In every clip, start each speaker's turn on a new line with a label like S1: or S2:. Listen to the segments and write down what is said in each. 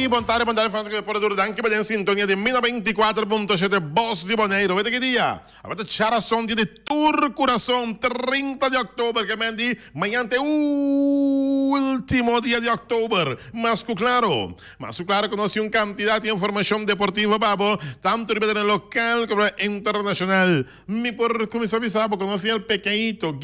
S1: buon tarde, fanno che portatore anche per in sintonia di 1024.7 Boss di Bonaire. Vedete che dia? Avete Charason di Tour Corazon 30 di ottobre, che mendi mañana último día de octubre. Mas claro, conoce un cantidad de información deportiva, babo, tanto en el local como internacional. Mi por comisario Sabo conoce el pequeño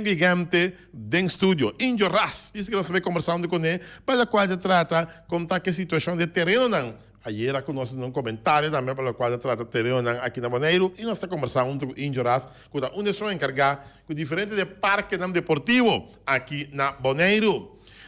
S1: gigante del estudio, Injo Ras. Isso que nós estamos conversando com ele, para a qual se trata contar que situação de terreno não. Ayer conosco num comentário também para o qual se trata terreno aqui na Bonaire e nós estamos conversando com Injo Ras, que é onde são encarregados com diferente de parque deportivo aqui na Bonaire.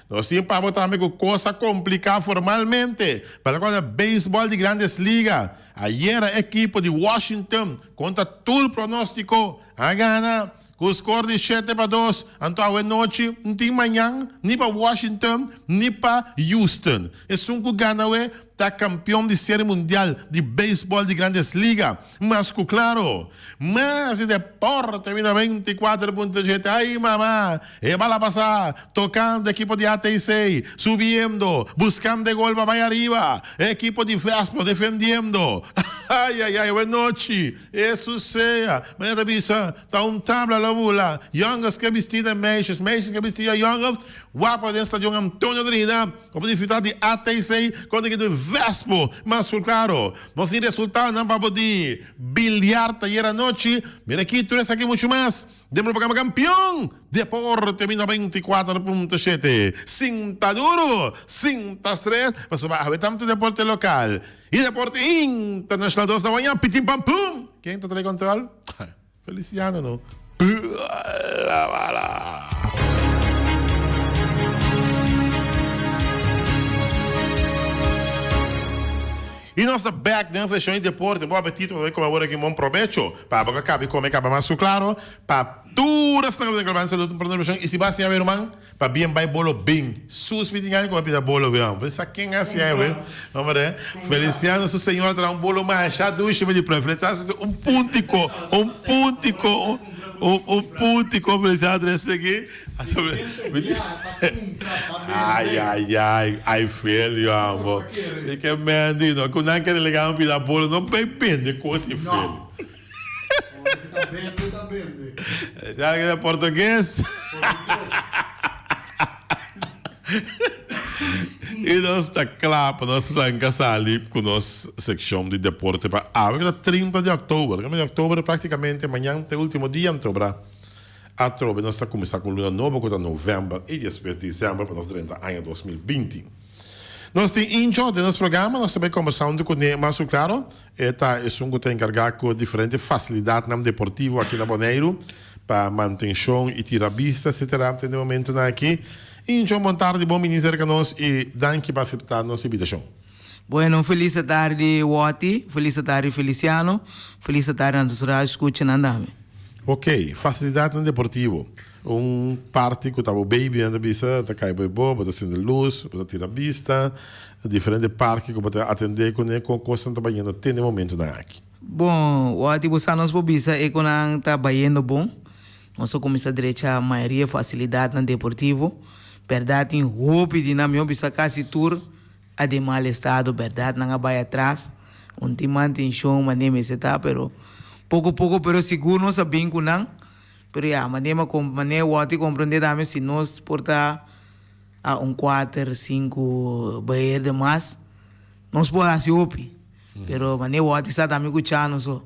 S1: Nós temos para botar com coisa complicada formalmente, para o beisebol de grandes ligas. Ayer a equipe de Washington contra todo pronóstico a ganhar com o score de 7-2, então a noite, não tem manhã, nem para Washington, nem para Houston. É um que ganha, está campeão de série mundial de beisebol de grandes ligas. Mas, claro, mas de deporte, termina 24.7, aí, mamá, é bala passar, tocando equipo de ATC, subindo, buscando gol para mais arriba, equipo de Vespo defendendo. Ai, boa noite, isso seja, mas a bisa, está tabla lá, bula, Youngers que vestida Meixas que vestida Youngers, guapa do estádio Antônio Drina, como dificuldade de ATC, contra de Vespo, mas claro, nós temos resultado não para poder bilhar ayer a noite, mira aqui, tudo isso aqui muito mais, demos para campeão, Deporte 24.7, cinta duro, cinta stress, mas vai tanto deporte local e deporte internacional, 2 da manhã, pitim pam pum, quem está tendo controle? Feliciano, não? E nossa back dentro da sessão de deporte, bom apetite, para ver como agora aqui bom provecho, para que acabe comer mais claro, para tudo essa coisa que vai ser do produto e se vai ser ver irmão, para bem vai bolo bem, sus meeting como pida bolo bem, pensa quem assim é, vamos ver, Feliciano, sua senhora terá bolo mais chato, de preferência, puntico, Feliciano esse aqui. Ai, filho, amor. E que menino, quando não quer ligar um pida bolo, não depende de coisa, filho. Tá bem. Já que é português? E nós está claro, nós arrancamos ali com a nossa secção de deporte para a 30 de outubro. 30 de outubro, praticamente amanhã, é o último dia de outubro. A tropa nós está começando com luna nova, com novembro e depois de dezembro para nós 30 anos 2020. Nós temos Injo de nosso programa, nós também conversando com ele, mas claro, é um que está encarregado com diferentes facilidades no deportivo aqui na Bonaire, para manutenção e tirabista, etc. Tem momento aqui. Injo, boa tarde, bom ministro com nós e danke para aceitar nossa invitação.
S2: Bueno, feliz tarde, Wati, feliz tarde, Feliciano, feliz tarde, André, escute Nandame.
S1: Ok, facilidade no deportivo. Parte que estava baby na bisa, está caindo boa, está sendo luz, está tirar vista, diferente parque que pode atender com coisa que está tem no momento na aqui.
S2: Bom, o ativo sanos por bisa é quando está baiano bom. Nós começa a direita a maioria facilidade no deportivo. Verdade em roupa de na minha bisa quase tour a de mal estado, verdade não vai atrás. Time tem show, mas nem me está, pero pouco, pero seguro não sabem que não. Pero maneira o outro compreender também se nós portar a 4, 5 banheiros de mais, nós podemos se opi. Pero maneira o outro está também escutando só.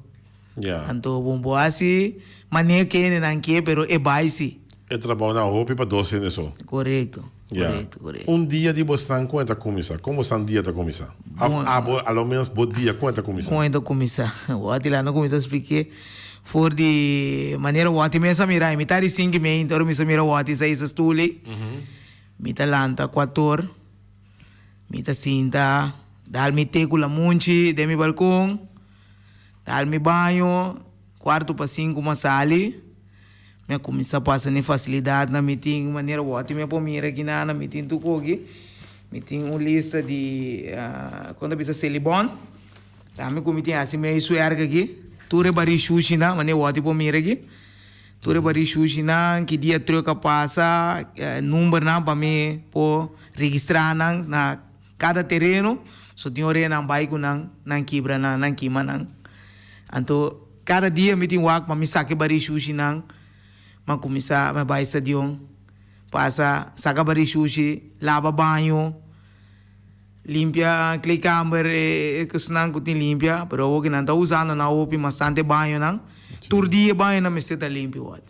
S2: Então, bom, assim, maneira que não quer, pero é baixo.
S1: É trabalho na roupa para 12 anos só.
S2: Correto.
S1: Dia de você quanto começar? Como são dia de começar? Ao menos bom dia quanto começar?
S2: Quanto começar? O outro lá não começa a explicar. For de maneira o outro mesmo mirar, metade 5 meses, então me mira o outro 6 estúdios, metade lanta 4, metade cinta, dá-me teco la munchi, de mi balcão, dá-me banho, quarto para 5 uma sala, me começa a passar nem facilidade na meeting, maneira o outro me pomira aqui na meeting tu cogi, meeting uma lista de quando precisa ser bom, dá-me comitim assim meio suerga aqui. Ture bari sushi na, mane wati po miragi. Ture bari sushi na, que dia troca passa, número na para me po registrar na cada terreno, so tinha hora nang baik nang kibra nang kima nang. Anto cada dia me tinha wak ma me saque bari sushi nang, ma começar ma vai stadion, passa saca bari sushi, lava banho, limpia clay camber que senang kuti limpia, pero o que não tá usando na opi bastante banho nang, tur dia banho na me está limpio wat.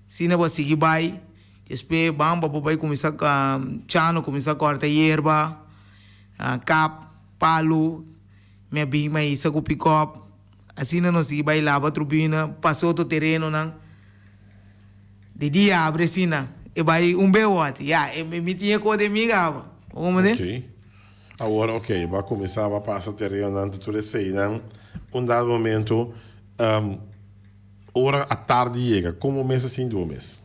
S2: Se não você vai, depois bamba vai começar chano começar a cortar erva, cap, palo, me bem mais isso com pick up, assim não se vai lava turbina, passou do terreno nang, de dia abre assim na, e vai bem wat, ya, me tinha coisa de miga, vamos ver?
S1: Ok. Agora, ok, vai começar a passar terreno antes tudo isso aí, né? Dado momento, hora à tarde chega, como mês assim, 2 meses.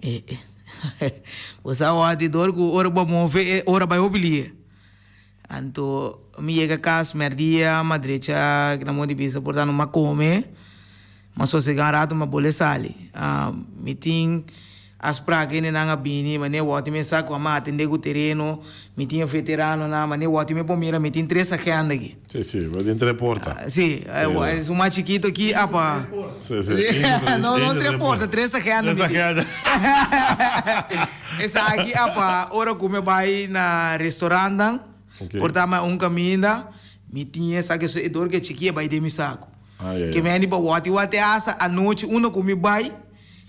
S2: Você vai de dor que hora vai mover, hora vai obelir. Então, me chega casa, merdia, madrecha, que não pode bisa, portanto, não come, mas só se garante uma bola sali. Me tem as pragas nem nanga bini, mas nem o outro me saco a mata, atender o terreno, me tinha veterano na, mas nem o outro me pomira, me tem 3 saqueando aqui.
S1: Sim, vai dentro da porta.
S2: Sim, é o mais chiquito aqui, apa.
S1: Sim.
S2: Não 3 portas, 3 saqueando.
S1: 3 saqueando.
S2: Essa aqui, apa, ora como vai na restaurante, portanto, caminho, me tinha essa que é dor que chiquinha vai de me saco. Que me aniba wati asa, a noite, come vai,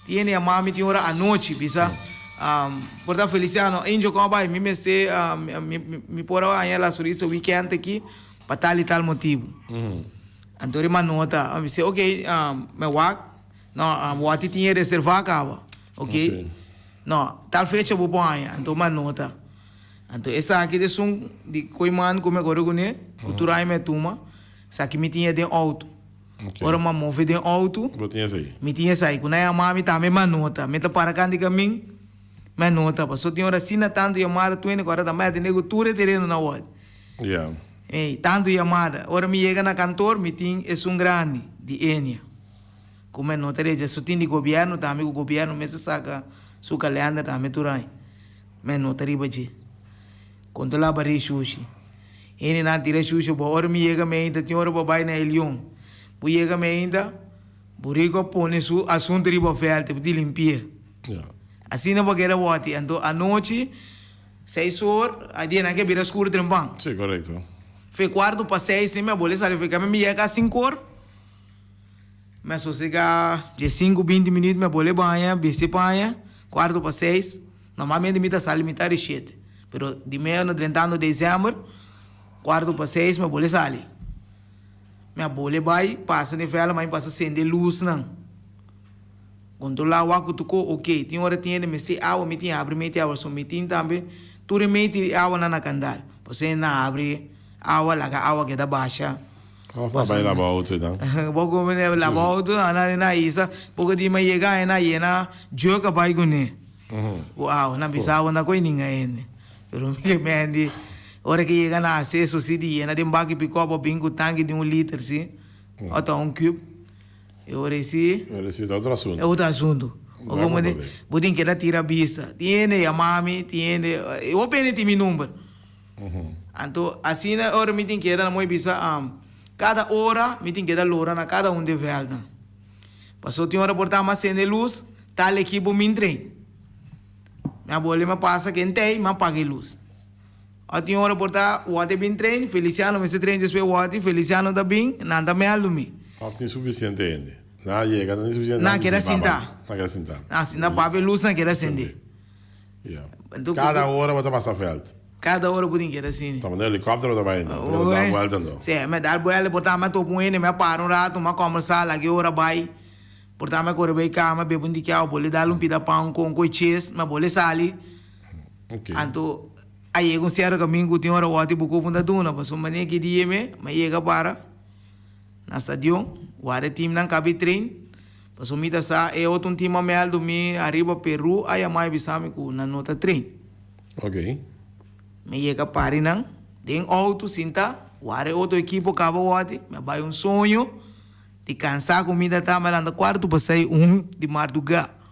S2: tiene a mami tinha hora à noite, bisa. Portanto, Feliciano, injo como vai, me se, me pôr a ela sobre isso weekend aqui, para tal motivo. Então, ele nota, me disse, ok, me wak, não, wati tinha reservar acaba, ok? Não, tal fecha vou pôr aí, então, uma nota. Então, essa aqui de som, de coiman, como agora eu né, cultura me tuma, essa aqui me tinha de auto. Ora uma move de auto. Me tinha saí. Quando a mãe também me nota. Me tá para cá de caminho. Me nota. Passou tinha hora assim tanto chamada tu agora também tem nego tudo terreno na hora.
S1: Yeah.
S2: Ei, tanto chamada. Ora me chega na cantor, me tem é um grande de Enia. Como é nota de só tem de governo também o governo me saca sua calenda também turai. Me nota de baje. Quando lá bari sushi. Enia na tira sushi, bo ora me chega me ainda tinha hora babai na Elion. Chega me ainda, burico põe su assunto riba ferro, de limpia. Assim não vai querer votar. Então, à noite, 6 horas, a dia não quer virar escuro trempão.
S1: Sim, correto.
S2: Foi 4 para 6, sim, minha bolsa, ele fica, me chega a 5 horas. Mas só chega de 5, 20 minutos, minha bolsa banha, biste banha, 4 para 6. Normalmente, me dá sala limitada de 7. Pero, de meio, no 30 de dezembro, 4 para 6, minha bolsa sale. Minha bolha vai, passa de vela, mas passa sem de luz, não. Quando lá o água tocou, ok. Tem hora tinha de mexer água, me tinha abre, me tinha água, só me tinha também. Tudo me tinha água na candal. Você não abre água, lá a água que dá baixa.
S1: Vai lavar outro, então.
S2: Pouco me lavar outro, na isa. Pouco de me chegar, na iena, joga vai com ele. Uau, na bisava, na coisa ninguém. Pero me andi. Ora que chega na acesso, se dia, na dembaque picou para bingo tanque de 1 litro, sim. Ou 1 cube. E ora sim.
S1: É outro assunto.
S2: É outro assunto. O como de, budin que tira a vista. Tiene a mami, tiene. Eu pene ti mi número. Então, assim na hora me tem que dar na minha vista, cada hora me tem que dar lora na cada de velda. Passou tem hora portar mais sem luz, tal equipo me trein. Minha bola me passa quem tem, me apaga a luz. A tinha hora portar o ate bem treino, Feliciano me se treina depois o ate, Feliciano tá bem, nada me alumi.
S1: Tem suficiente ainda. Não chega, não é suficiente.
S2: Não quer sentar.
S1: Não quer sentar.
S2: Ah, se não para luz não quer acender.
S1: Cada hora vai passar felta.
S2: Cada hora putin quer assim.
S1: Tá mandando helicóptero ou vai indo? Não dá volta não.
S2: Sim, me dá boa, portar me topo ele, me para rato, me conversar lá que hora vai. Portar me corre bem cá, me bebo de que eu vou dar pida pão com coiches, me vou sali.
S1: Ok.
S2: Então aí um certo caminho tem hora o ate buco punda duna, passou mané que dia me chega para na stadion, o are time não cabe treino. Passou me sa é outro time me aldo me arriba Peru, aí a mais bisame com na nota treino.
S1: Ok.
S2: Me chega para não, tem auto sinta, o are outro equipo acaba o ate, me vai sonho de cansar comida tá me anda quarto para sair de madrugada.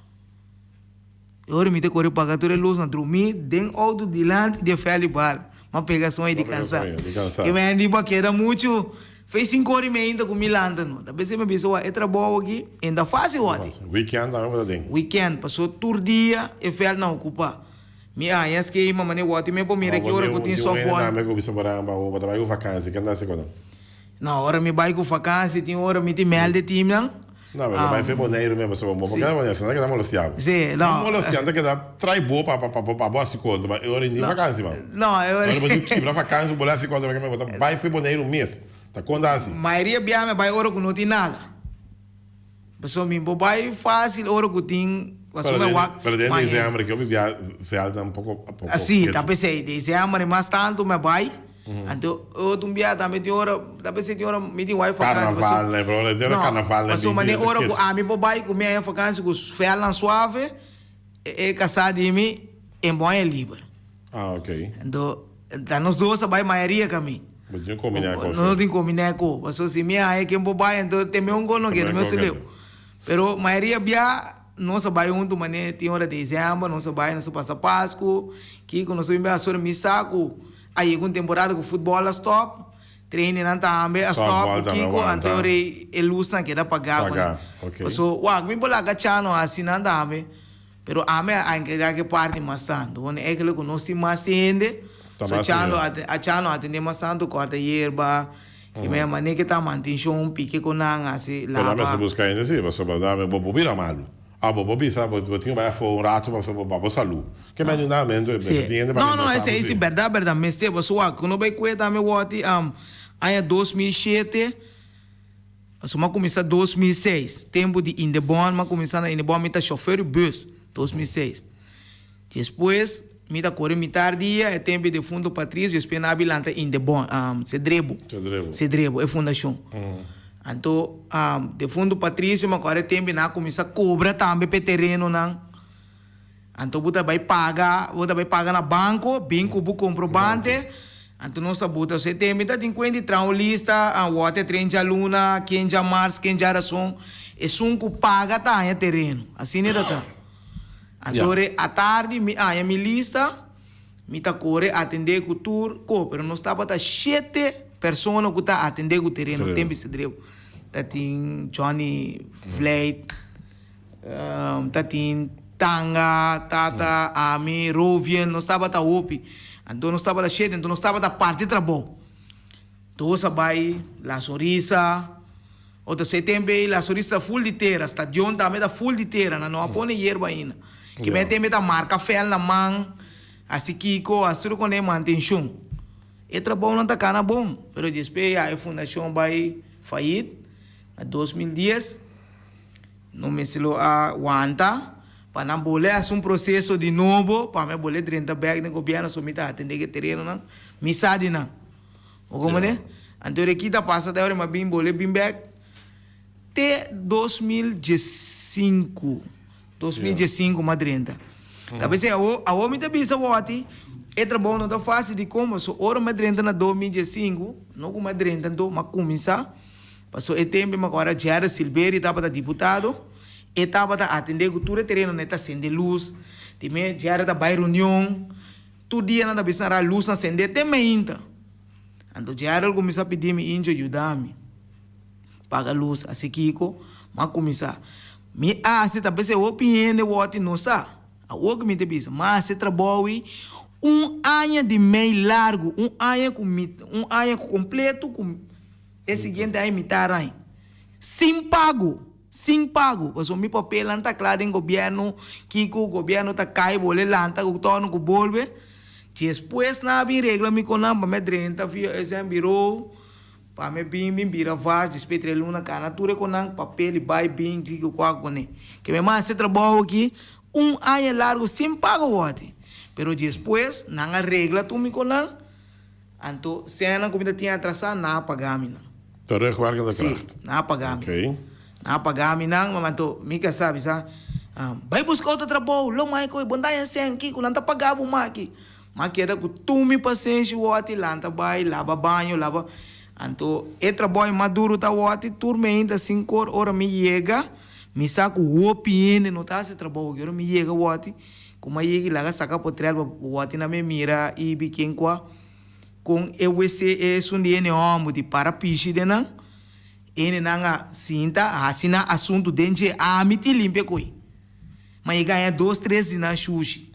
S2: Eu me te corre para a luz na dormir, tem auto delante de felibar. uma pegação aí de
S1: Uma pegação
S2: cansar.
S1: aí, de cansar.
S2: Que me andi queda muito, fez 5 horas e meia ainda com Milanda, não. Talvez você me pensou, é trabalho aqui, ainda fácil, ótimo.
S1: Weekend também para dentro.
S2: Weekend, passou todo dia, e fel não ocupa. Minha anhas que uma maneira ótima, me mira que hora que eu tenho softball.
S1: Não, eu vou para o trabalho vacância, que anda segunda.
S2: Na hora me vai com vacância, tem hora me tem mel de time, não?
S1: Não, mas vai ser boneiro mesmo, só bom, porque não é assim, não é que dá molestiado.
S2: Sim, não.
S1: Molestiado que dá trai boa para boa segunda, mas eu nem vacância, mano.
S2: Não, eu
S1: Agora eu que para vacância, bolar segunda, mas vai ser boneiro um mês. Tá quando assim?
S2: Maioria bia me vai hora que não tem nada. Pessoal me vai fácil hora que tem.
S1: Pero dentro de dezembro que eu vivia, se alta um pouco.
S2: Assim, tá pensei, dezembro mais tanto me vai. Então, eu também também tem hora, tá pensei tem hora me tem wifi.
S1: Carnaval, né, bro? Tem hora carnaval, né?
S2: Mas mané hora que a mim vai com minha vacância com fela suave, é casado de mim em bom é livre.
S1: Ah, ok.
S2: Então, tá nos dois vai maioria caminho.
S1: Mas não combinar com
S2: não tem combinar com, mas se minha é quem vai então tem meu gono que meu se leu. Pero maioria bia não se vai junto, mané tem hora de dezembro, não se vai, não se passa Páscoa, que quando se vai a sua misaco, aí com temporada com futebol a stop, treino não também a stop, que com anterior é luz que dá pagar.
S1: Ok.
S2: So, wa, me bola gachano assim não também, pero a me a enquadrar que parte mais tanto, quando é que ele conosco mais sende, so chano atende mais tanto corta hierba. E minha maneira que tá mantendo um pique com nang assim lá.
S1: Mas se buscar ainda assim, você vai dar bobo vira malo. Ah, bobo bisa, bobo tinha vai for um rato para bobo salu. Que mais não mendo,
S2: não, esse é verdade, mas tem você quando vai cuidar meu wati aí 2007, mas uma começa 2006, tempo de Indebon, mas começar na Indebon meta chofer de bus 2006. Depois mita corre mitar dia é tempo de fundo Patrício espena abilanta in de bom Cedrebo é fundação então de fundo Patrício mas agora é tempo na começa cobra também para terreno não então você vai pagar na banco bu comprovante então nós bota você tem mita tem quando trau lista a water trem já luna quem já mars quem já ração é sunco paga tá em terreno assim é tá. Agora, à tarde, me lista, me tá corre atender com o tour, pero não estava tá 7 pessoas que tá atender com o terreno, tempo se deu. Tá tem Johnny Flate, tá tem Tanga, Tata, Ami, Rovian, não estava tá opi. Então não estava tá 7, então não estava tá parte de trabalho. Então, sabai, La Sorisa, outro setembro, La Sorisa full de terra, stadion também tá full de terra, não apone hierba ainda. Que me tem meta marca fel na mão, assim Kiko, assim com nem mantenção. E trabalho não tá cana bom, pero después a fundação vai falir em 2010, não me selo a aguanta, para não boler um processo de novo, para me boler 30 bag no governo somita atender que terreno não, me sabe não. O como né? Então aqui tá passa da hora mas bem boler bem bag até 2015. 2015, Madrinda. Talvez a homem da bisa wati, é trabalho não tá fácil de como, so ora Madrinda na 2015, não com Madrinda então, mas começar, passou é tempo, mas agora já era Silveira, estava deputado, e estava atender cultura terreno, né, tá acender luz, também já era da bairro União, todo dia não tá pensando a luz acender, até ainda. Então já era começar a pedir-me índio ajudar-me, paga luz, assim Kiko, mas começar. Se talvez eu opinião de what não sa, a o que me te bisa, mas se trabalha ano de meio largo, ano completo com esse seguinte aí mitar aí, sem pago, porque me papel não tá claro em governo, que o governo tá cai bole lanta o torno com bolve, depois na bem regra me conamba me 30 via esse virou para me bem vira vaz despetreluna canatura com papel e vai bem digo qual com que me mais se trabalho aqui ano largo sem pago vote pero depois na regra tu me conan anto se a comida tinha atrasado na pagar mina
S1: terugwerken de kracht
S2: na pagar
S1: okay
S2: na pagar mina mas to me que sabe sa vai buscar outro trabalho lo mais coi bondai sem aqui com não pagar o maqui era que tu me paciência vote lanta vai lava banho lava então, é trabalho maduro tá wati turma ainda 5 horas me chega, me saco o opinião não tá se trabalho eu me chega wati, como aí lá saca por trás wati na me mira e biquem qua, com o WC é sundi ene homem de para piche de não ene nanga sinta assina assunto dente a miti limpe coi mas ele ganha 2, 3 dias na sushi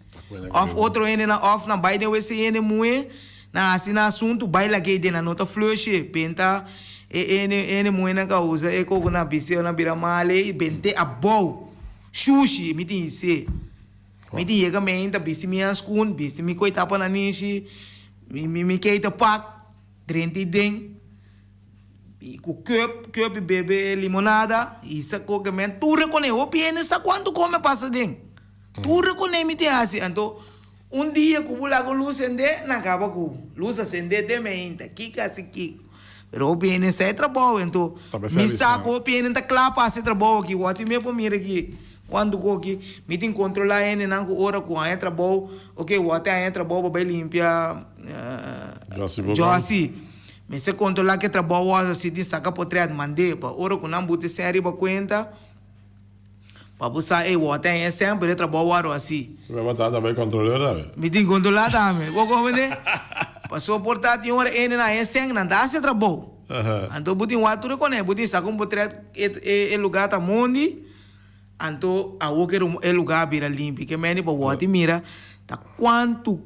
S2: off outro ene na off na baile WC ene mue na assina assunto baila que de na nota flush penta ene mue na causa e coco na bise na bira male bente a bow sushi miti se miti chega menta bise minha schoon bise mi coi tapa na nishi mi keita pak 30 ding com cup bebe limonada e sacou que men tu reconhece o piene sa quando come passa ding tu reconhece me te assim então dia que o lago luz acende na acaba com luz acende de menta kika se kika pero o piene sai trabalho então me saco o piene tá claro passa trabalho aqui o outro me por mim aqui quando que me tem controlar ele não hora com a trabalho ok o até a trabalho vai limpar já assim mas se controlar que trabalho assim de sacar potreado mandei para hora com não bote série para conta para buscar o até sempre trabalho assim
S1: vai botar também controlar
S2: me tem controlar também vou como né passou portar de hora ele na sem não dá se trabalho então bote um outro com ele bote sacar potreado e lugar tá mundi então a outra é lugar vira limpo que meni para o outro mira tá quanto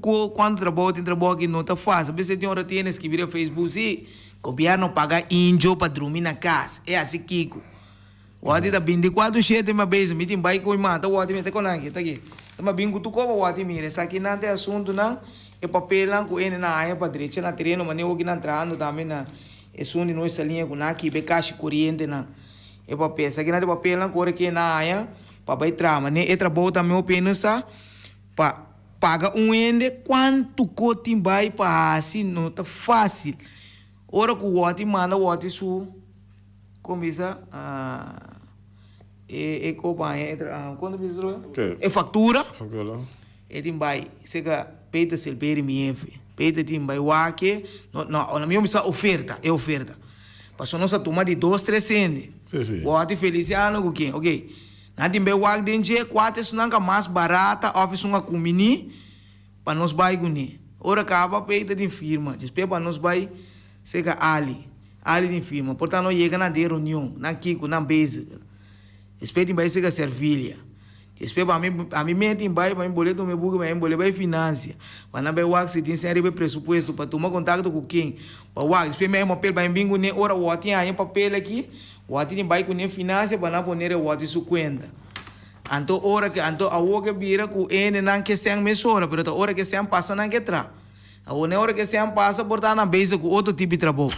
S2: trabalho tem trabalho que não tá fácil você tem hora tienes que vir ao Facebook se governo paga índio para dormir na casa é assim Kiko o outro tá 24/7 uma vez me tem bike com mata o outro me tá com aqui tá aqui mas bem que tu como o outro mira essa aqui não tem assunto não é papel lá com ele na área para direita na terreno mas eu que não entrando também na é sundo não essa linha com aqui be caixa corrente na é papel essa aqui não tem papel lá com que na área para vai trama né é trabalho também o pensa para paga ende quanto cotim vai para assim não tá fácil ora que o outro manda o outro su começa é companhia quando visou é fatura é tim vai chega peita selberi miefe peita tim vai wake não na minha missa oferta é oferta passou nossa turma de 2, 3 ende o outro feliciano o que ok nada bem wak denje quatro sunanga mais barata office uma comini para nós vai guni ora acaba peita de firma despe para nós vai chega ali de firma portanto não chega na de reunião na Kiko na base despe de vai chega servilha despe para mim mente vai para mim boleto me buga para mim boleto vai financia para na vai wak se tem sempre presupuesto para tomar contato com quem para wak despe me papel para mim guni ora o tinha aí papel aqui o ati vai com financia para não poner o ati su cuenta anto ora que anto a que vira com ene não que sean mesora pero a hora que sean passa não que tra a hora que sean passa por dar na base com outro tipo de trabalho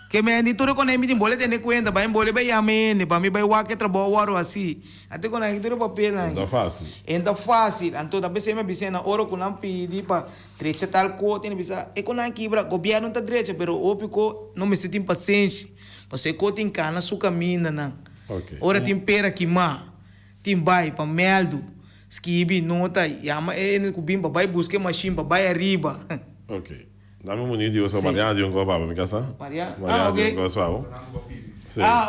S2: que me andi tudo quando me tem boleto ter cuenta vai boleto vai amene para mim vai o que trabalho oro assim até quando aqui tudo papel não é fácil anto da base me bise na hora com não pedi para trecha tal co tem bisa e quando aqui para governo tá trecha pero opico não me senti paciência você cote em cana su caminha não ora tem pera que má tem vai para meldo skibi nota yama é no bimba vai buscar machine para vai arriba
S1: ok dá-me um minuto eu sou Maria de um copa me casa
S2: Maria
S1: de um copa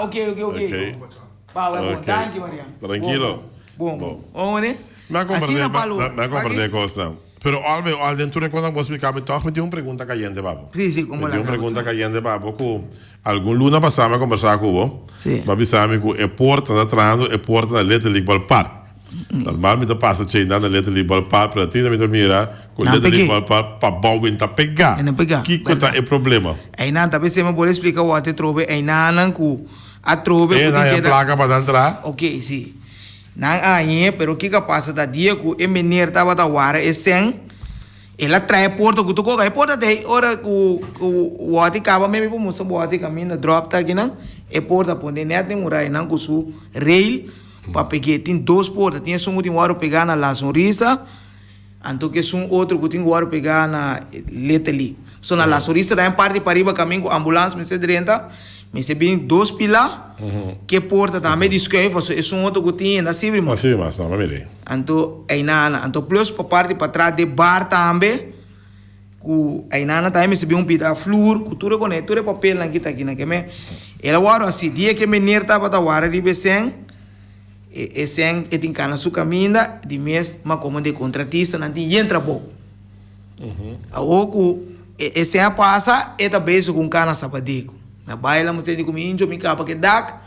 S2: ok bom thank you Maria
S1: tranquilo
S2: bom né
S1: me acompanhei costa pero al dentro quando você explicar me toca me tem uma pergunta caliente babo
S2: sim como
S1: me tem uma pergunta caliente babo com algum luna passava a conversar com o babi sabe que é porta da trando é porta da letra ligbal par normalmente passa cheio na letra ligbal par para ti me mira com letra ligbal par para bom tá pegar que conta é problema
S2: aí não talvez você me pode explicar o até trove aí não com a trove
S1: é na placa para entrar
S2: ok sim não aí pero que passa da dia que o menino tava da hora é sem ela trai porta que tu coga é porta daí ora o outro acaba mesmo por moça o outro caminho drop tá aqui não é porta ponte net tem murai não com su rail para pegar tem 2 portas tinha só um último hora pegar na La Sonrisa então que são outro que tem hora pegar na Leteli só na La Sonrisa daí parte para arriba caminho com ambulância me se direnta me se bem 2 pilar que porta também discute é um outro que tinha na Sibri
S1: mas não me mirei
S2: então aí nana então plus para parte para trás de bar também que aí nana também me se bem pita flor cultura com tudo papel na aqui na que me ela waro assim dia que me nerta para wara de besen e sen e tem cana su caminha de mês mas como de contratista não tem entra bom a oco esse ano passa, eta beijo com cana sapadico. Me baila, me tem com índio, me capa que dá,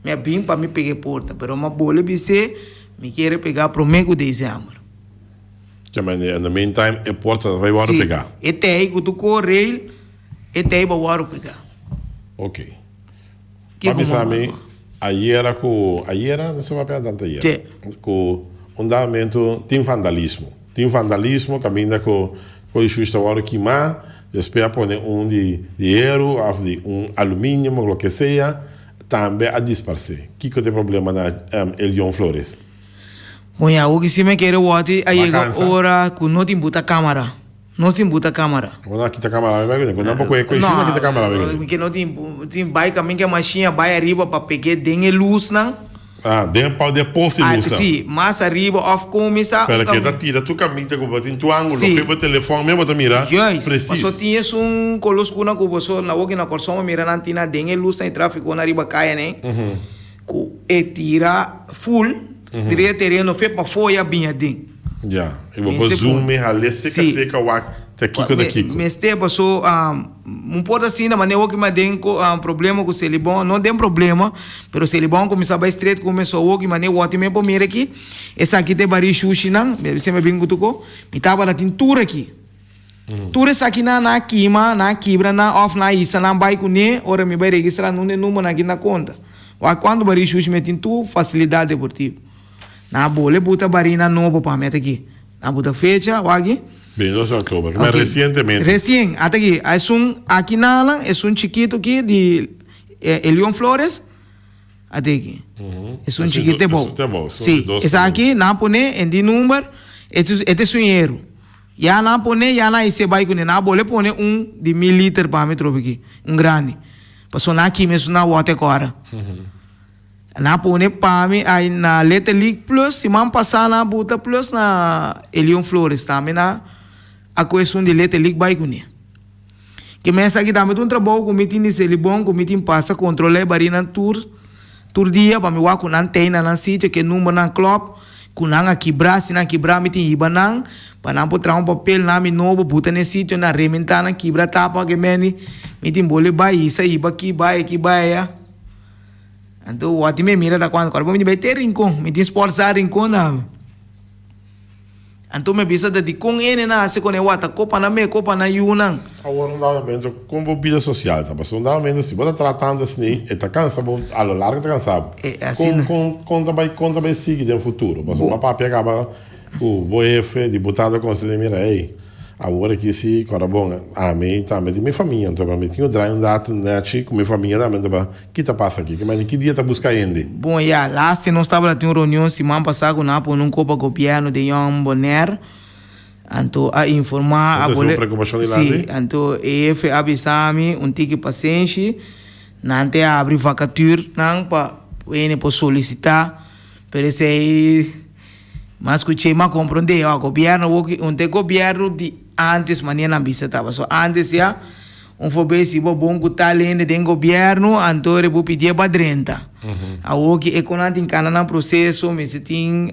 S2: me bim para me pegar porta. Pero uma bola bise, me quer pegar pro meio de dezembro.
S1: Ja, maar in the meantime, a porta vai embora pegar.
S2: Ete aí que tu corre, ete aí vai embora pegar.
S1: Ok.
S2: Que
S1: Mas
S2: como
S1: sabe, aí era com, aí era, não sei se vai tanto aí. Com andamento, tem vandalismo. Tem vandalismo, caminha com o justo agora que mais, espera pôr de dinheiro, de alumínio, o que seja, também a dispersar. Que tem problema na Elion Flores?
S2: Bom, o que se me quer o ati aí agora que não tem buta câmera. Não tem buta câmera.
S1: Quando aqui tá câmera, vai ver. Quando pouco é coisa, aqui tá câmera, vai ver.
S2: Que não tem bike, caminho que a machine vai arriba para pegar dengue luz, não?
S1: Ah, dentro de posto luz.
S2: Sim, mas arriba off começa.
S1: Para que tá tira tu caminho que botar em tu ângulo, foi o telefone mesmo para mirar.
S2: Preciso. Mas só tinha colosco na cubo, na outra na corção mira na tina dengue luz na tráfico na arriba caia, né? E tira full. Diria terreno feito para folha bem dentro.
S1: Já. Eu vou zoom ali seca o ar até Kiko da Kiko.
S2: Mas tem passou pode assim da maneira que me tem problema com o celibão, não tem problema, pero o celibão começava a estreito começou o que maneira o ótimo para mim aqui. Essa aqui tem bari sushi não, você me bingo tuco, me tava na tintura aqui. Tura essa aqui na queima, na quebra, na off na isa, na bike ne, ora me vai registrar no número aqui na conta. Quando bari sushi me tintu facilidade deportiva. Na bola buta barina novo para meta aqui. Na buta fecha, aqui.
S1: Bem, 2 de outubro, mas recentemente.
S2: Recém, até aqui. Aqui nala, é chiquito aqui de Elion Flores. Até aqui. É chiquito, é bom. Sim, essa aqui, na pone, em de número, este é o dinheiro. Já na pone, já na esse bike, na bola pone de 1000 litros para metro aqui. Grande. Passou na aqui mesmo na water agora. Na pone pami aí na Letter League Plus, se man passar na buta plus na Elion Flores, também na a questão de Letter League vai com que me essa aqui também um trabalho com meeting de celibão, com meeting passa controlar barina tour dia para me wa com antena na sítio que número na club com na quebrar se na quebrar meeting ibanang para não botar papel na me novo buta nesse sítio na rementar na quebrar tapa que meni meeting bole vai isso aí aqui vai ya. Então, o atime mira da quando corpo me vai ter rincon, me tem esforçar rincon na. Então, me bisa de com ele na se com o ata copa na me copa na yunang.
S1: Agora não dá mesmo com vida social, tá? Mas não dá mesmo se bota tratando assim, e tá cansado, a lo largo tá cansado.
S2: É assim.
S1: Conta vai seguir no futuro, mas uma papi acaba o boefe deputado conselho mira aí. Agora que se agora bom, a mim também minha família, então para mim tinha um data net com minha família também para que tá passa aqui, que dia tá buscar ainda.
S2: Bom, lá se não estava tinha reunião semana passada na por um copa governo de João Bonner. Então a informar a bola. Sim, então EF avisami tique paciente, não te abre vacature não para ele por solicitar, parece aí mas escutei mas compreender o governo o governo de antes mania na visitava só antes já foi se bom que tá lendo do governo então eu pedir para 30 a o que é quando tem cana no processo me se tem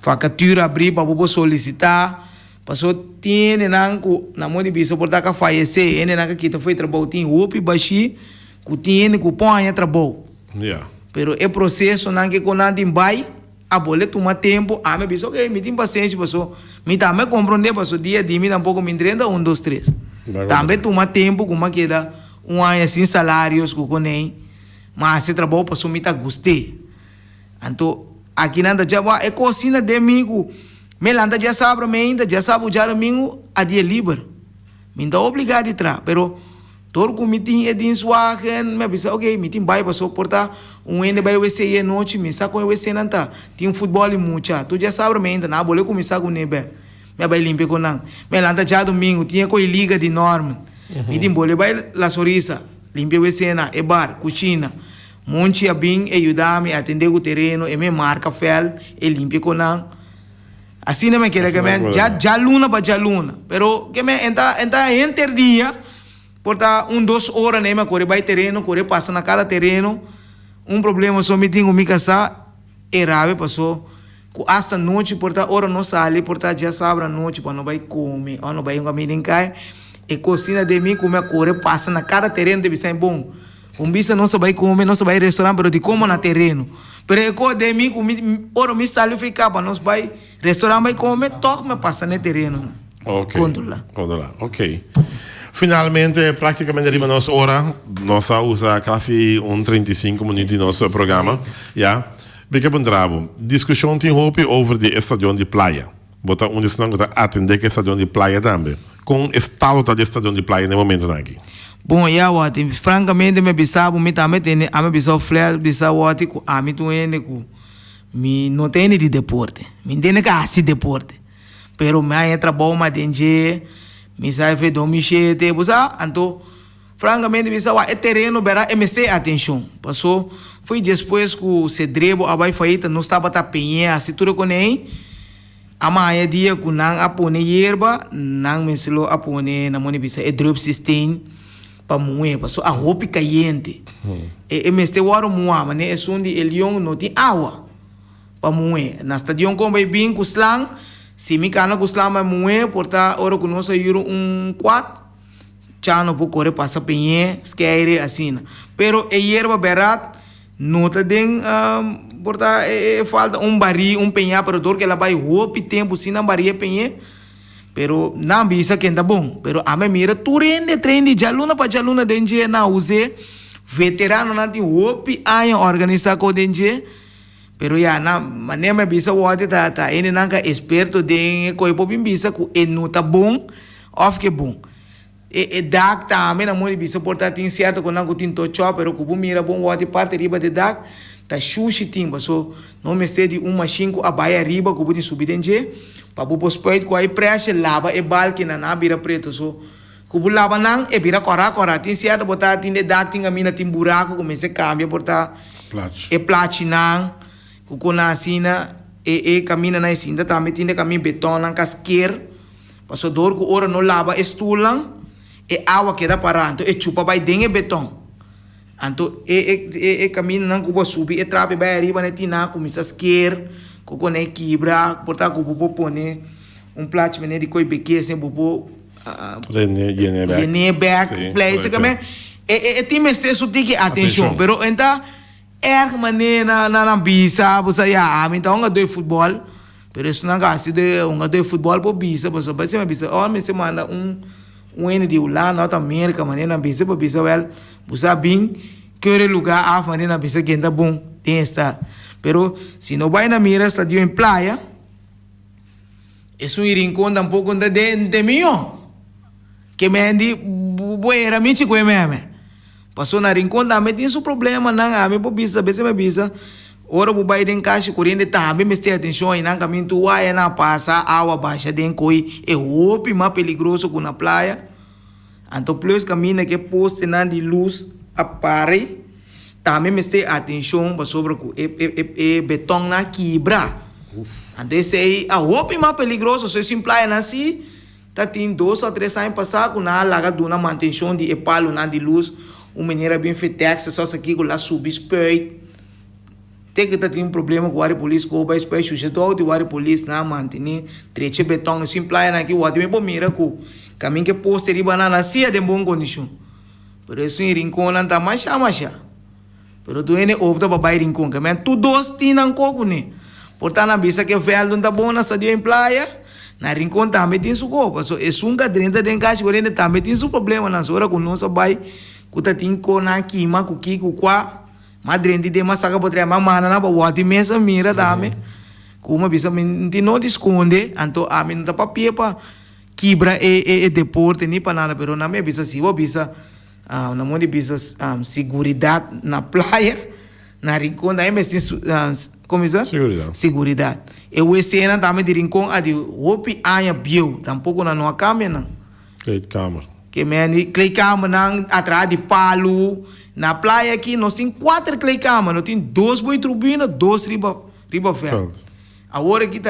S2: vacatura abrir para vou solicitar passou tem na mão de bisa por dar fallecer ele na que foi trabalho tem o baixi que tem que põe trabalho pero é processo não que quando tem vai a bola toma tempo, me disse, ok, me tem paciência, passou, me também compreender, passou dia de mim tampouco me entrega 1, 2, 3. Também toma tempo, como que dá, ano assim salários, que nem, mas esse trabalho passou, me tá gostei. Então, aqui nada já vai, é cozinha de amigo, me landa já sabe, já sabe, já domingo, a dia livre. Me dá obrigado a entrar, pero todo com meeting é de suagen, me pensa, ok, meeting vai para suportar ende vai o ser noite, me saco o ser não tá, tem futebol e mucha, tu já sabe ainda, na bola começar com nebe, me vai limpar com não, me lanta já domingo, tinha com liga de norma, meeting bola vai la sorisa, limpar o cena, e bar, cozinha, monte a bem, ajudar-me a atender o terreno, e me marca fel, e limpar com não. Assim não me quer que me já luna para já luna, pero que me entra dia porta 2 horas né, corre vai terreno, corre passa na cada terreno, problema só me tenho me casar, errave passou, hasta noite porta hora não sai, porta já sabe a noite para não vai comer, ou não vai um caminho em cai, e cocina de mim come corre passa na cada terreno de Bissau bom. Bisa não vai comer, não vai restaurante, pero de como na terreno. Pero eco de mim ora me saiu ficar para nós vai restaurante vai comer, toca me passa no terreno.
S1: Ok.
S2: Controla.
S1: Ok. Finalmente, praticamente arriva a nossa hora. Nós usa quase 35 minutos de nosso programa. Ja. Porque bom trabalho. Discussão tem roupa over de estadião de praia. Bota onde se não atender que estadião de praia também. Com o estado do estadião de praia no momento aqui.
S2: Bom, francamente, me bisabo, me também tem, a me bisabo flare, bisabo ótico, a me tu me não tem de deporte, me tem que assim deporte, pero me entra bom, mas tem je, me sai fe domichete, busa, então, francamente, bisabo é terreno, berá, me sei atenção, passou, foi depois que o cedrebo, a vai feita, não estava tapenha, assim tudo com ele. Amanhã dia que não apone yerba, não me selo apone na mão bisa é drop system para moer, passou a roupa caliente. E me este waro moa, mas é sundi elion não tem água para moer. Na estadião como vai bem com slang, se me cana com slang vai moer, porta ora que nós ayuro quatro, já não pode correr passa penhe, esquece assim. Pero a yerba berat não tá den porta falta barril, penhar para dor que ela vai roupa tempo se não barril penhar. Pero não bisa que anda bom. Pero a minha mira treine jaluna para jaluna denje na use veterano na ti roupa aí organizar com denje. Pero ya na maneira bisa wate tá ele nanga experto de coi popim bisa ku enuta bom of que bom. E dag também na mão bisa porta tem certo com nango tin tocho pero ku mira bom wate parte riba de dag tá xuxi timba so não me sei de uma cinco a baia riba ku buti subir denje para o spoit com a pressa lava e balque na bira preto so ku lava nang e bira cora tem certo botar tin de dag tem a mina tem buraco comece cambia porta e platinang ku na sina e camina na sinda também tem de caminho beton nang casquer passo dor ku ora no lava estulang e água queda parando e chupa vai dentro beton. Então caminho não cubo subir e trape vai arriba né tina começa a esquer com né quebra portar cubo pone plástico né de coi beque sem bobo back place também tem excesso de atenção pero então maneira na bisa você já então um do futebol pero isso não gasta de do futebol por bisa você vai ser bisa ou me semana ene de lá na América maneira bisa por bisa well você bem que lugar a maneira bisa que anda bom tem esta pero se não vai na mira estadio em praia é um rincão tampouco de mim que me andi boera me chico me passou na rincão também tem seu problema não a me por bisa ora o bai den caixa corrente também me tem atenção e não caminho tu vai na passa água baixa den coi é roupa mais perigoso que na praia então plus caminho que poste na de luz apare também me tem atenção para sobre o beton na quebra então sei a roupa mais perigoso se sim praia assim tá tem 2 ou 3 anos passar com na laga dona manutenção de palo na de luz uma maneira bem feita só aqui com lá subir speed tem que ter um problema com a polícia, com o bairro especial, todo o polícia na mantém treche beton, assim praia na que o outro me pô mira com caminho que poste de banana se é de boa condição. Por isso em rincão não tá mais chama. Pero tu ene opta para bairro rincão, que men tu dois tinam coco né. Portanto na bisa que velho não tá bom na estadia em praia, na rincão também tem sua copa. So é sunga dentro de casa, correndo também tem seu problema na hora com nossa bai, que tá tem com na quima, com kiko qua madrende de massacre potre mana na ba wati mesa mira dame como bisa minti no esconde anto a min da papia pa quebra deporte ni pa nada pero na me bisa si bo bisa na mão de bisa seguridade na praia na rincão da me como isso seguridade e o cena também de rincão a de hopi aya bio tampouco na noa câmera não
S1: câmera
S2: que me clay câmera atrás de palo na praia aqui nós temos 4 clay câmera nós temos 2 boi turbina 2 riba fel agora aqui tá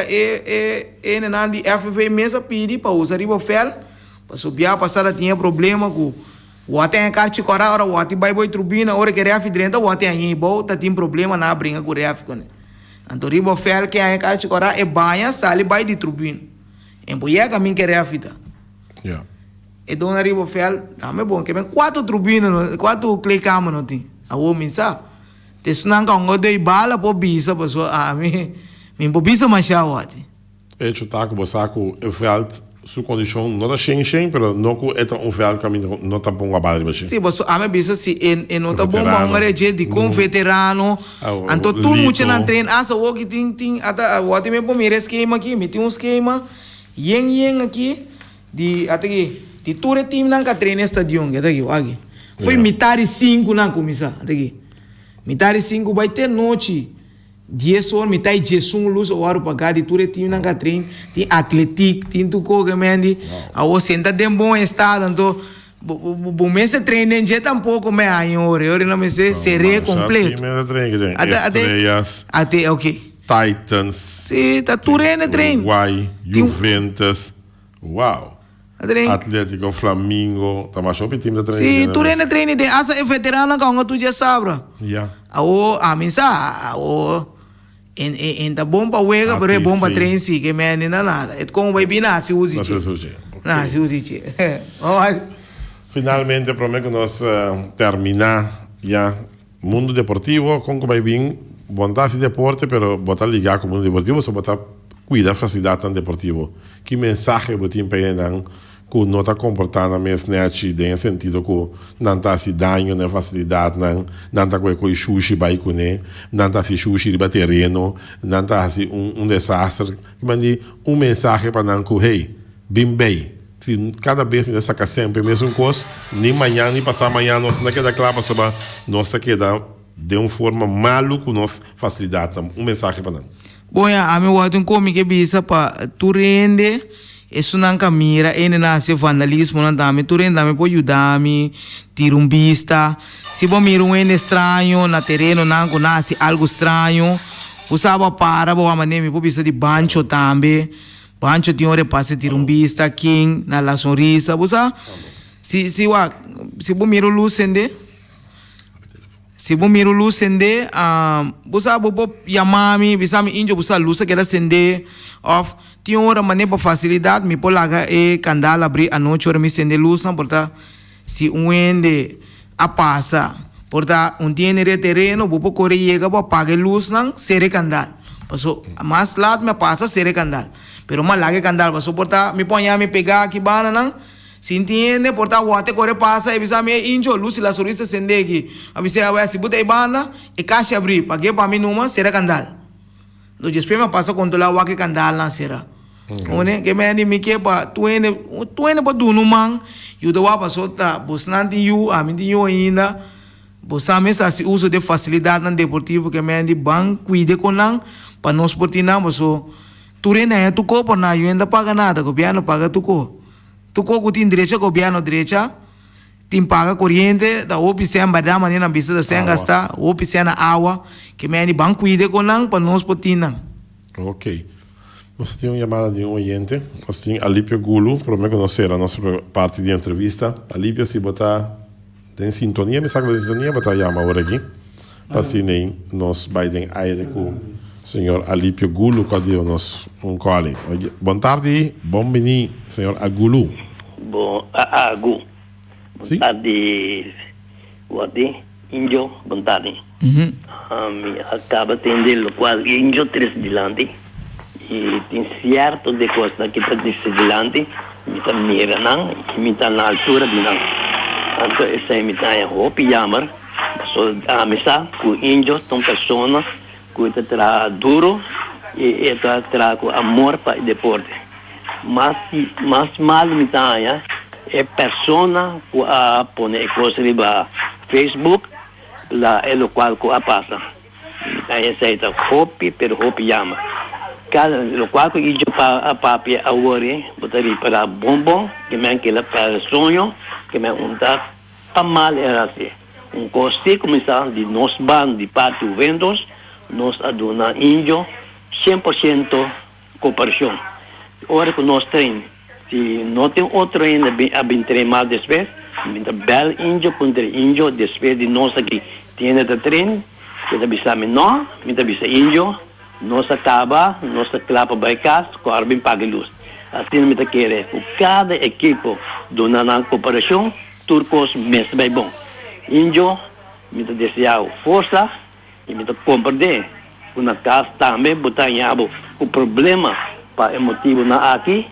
S2: na de FV mesa pedi para usar riba fel para subir a passada tinha problema com o até a carte cora ora o até boi turbina ora que ref dentro o até aí volta tem problema na brinca com ref com então riba fel que a carte cora é banha sale vai de turbina em boia caminho que ref tá e dona riba fel, ame bom, que men 4 turbinas, 4 clay cama não tem. A o minsa. Te sunang ka ngodo bala po bisa pa so mi po bisa machado ati.
S1: E chutaco bosaco o veld su condition não da shen pero não com é um veld caminho não tá bom a bala de baixo.
S2: Sim, mas ame bisa si não tá bom ma ngare je di com veterano. Anto tu muito na trein asa o que ting ata o ati me po mire esquema aqui, me tem um esquema yen aqui di ataki di tour team nang ka trein stadium que aqui aqui. Foi metade 5 na comissão aqui. Metade 5 vai ter noite. 10 horas, metade 10 luz, o hora pagar de tudo, tem na catrin, tem atlético, tem tudo que mendi. A o senta de bom estado, então, o mês de treino já tampouco me aí hora não me sei, seria completo. Até, ok.
S1: Titans.
S2: Sim, tá tudo no treino.
S1: Uruguai, Juventus. Uau. Atlético, Flamengo, tá mais shopping time da treino.
S2: Sim, tudo no treino, tem asa é veterana que tu já sabe.
S1: Yeah.
S2: A missa, tá bom para wega, pero é bom para treino sim, que me não nada. É como vai vir na se use. Na se use.
S1: Finalmente, prometo que nós terminar já mundo deportivo, como vai vir, vontade de deporte, pero botar ligar com o mundo deportivo, só botar cuidar facilidade tan deportivo. Que mensagem botin para não que não está comportando mesmo nesse sentido que não está se dando na facilidade, não está com sushi vai com né, não está se sushi de terreno, não está se desastre. Que mande mensagem para não que hey, bem. Se cada vez me saca sempre mesmo coisa, nem manhã nem passar amanhã nós não queda claro sobre nós queda de uma forma maluca com nossa facilidade, mensagem para não.
S2: Bom, a minha outra comi que bisa para tu rende, isso não camira, ele nasce vandalismo não dá, tu rende me pode ajudar me tirumbista, se bom mira estranho na terreno não nasce algo estranho, usava para boa maneira me pode bisa de bancho também, bancho tinha hora passe tirumbista, king na la sonrisa, usa se bom mira lucende. Se bom miro luz acender, você pode chamar me, bisa me injo você luz que ela acender, off. Tinha uma maneira para facilidade, me pode largar candela abrir a noite hora me acender luz, porta se ende a passa, porta dia no terreno, vou correr chega para apagar luz não, ser candela. Passo mais lado me passa ser candela, pero mais larga candela, passo porta me põe me pegar aqui bana não. Se entende, porta o até corre passa e bisa me injo luz la sorriso acende aqui. Avisa a se buta ibana e caixa abrir, paguei para mim numa será candal. Do espema passa controlar o que candal na será. One que me anime que pa tu ene pa do no man, eu do apa solta, bosnante you, a mim eu ainda. Bosame se uso de facilidade no deportivo que me andi bang cuide com não para nós portina, mas tu rena é tu corpo na eu ainda paga nada, governo paga tu corpo. Tu coco tem direita, governo direita, tem paga corrente, da opção badama maneira na vista da sem gastar, opção na água, que me ani banco cuide com não para nós potina.
S1: Ok. Nós temos uma chamada de oyente, nós temos Alípio Gulu, prometo conhecer a nossa parte de entrevista. Alípio, se botar em sintonia, me saca de sintonia, botar chama agora aqui, para assim nós vai ter aire com senhor Alípio Gulu, que é o nosso cole. Boa tarde, bem-vindo, senhor Agulu.
S3: Bom, Agu. Boa tarde, Índio, boa tarde. Acaba de entender o qual Índio tres dilante e tem certo de coisa que está dilante, me está mira não, e me está na altura de não. Então, essa é me está em roupa e jamar, só a mesa com Índio, são pessoas que terá duro e terá com amor para o deporte. Mas mal me está é persona que a põe coisa riba Facebook, lá é o qual que a passa. Aí aceita hopi, pero hopi chama. Cada o qual que eu para a papia a ore, botaria para bombom, que me aquela para sonho, que me unta a mal era assim. Coste começar de nós ban de parte vendos, nós aduna índio 100% cooperação. Ora que nós tem, se não tem outro ainda a bem treinar después, minta bel índio contra índio después de nós aqui tiene de treino, que da bisa menor, minta bisa índio, nós acaba, nós clapa by casa, com a bem paga luz. Assim minta querer, cada equipo Dona na cooperação, turcos mesmo bem bom. Índio, me desejar força e me compreender. Una casa também botar em abo o problema para emotivo na aqui,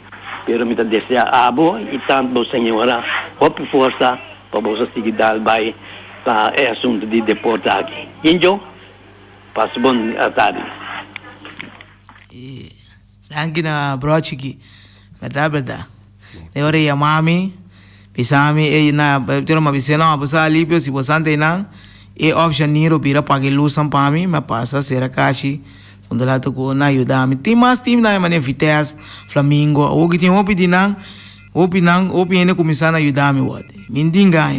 S3: pero me desejar abo e tanto senhora, hope força para você seguir dar vai para é assunto de deporte aqui. Índio, passo bom tarde.
S2: Danke na brochiki. Verdade. Agora ia mami, pisami e na tiro ma bisena ma busa alipio si bosante na e option niro bira pague lusan pami ma passa sera kashi quando lá tocou na ayudami tim na mane Vitesse Flamengo o que tem opi ene começar na ayudami wate mindinga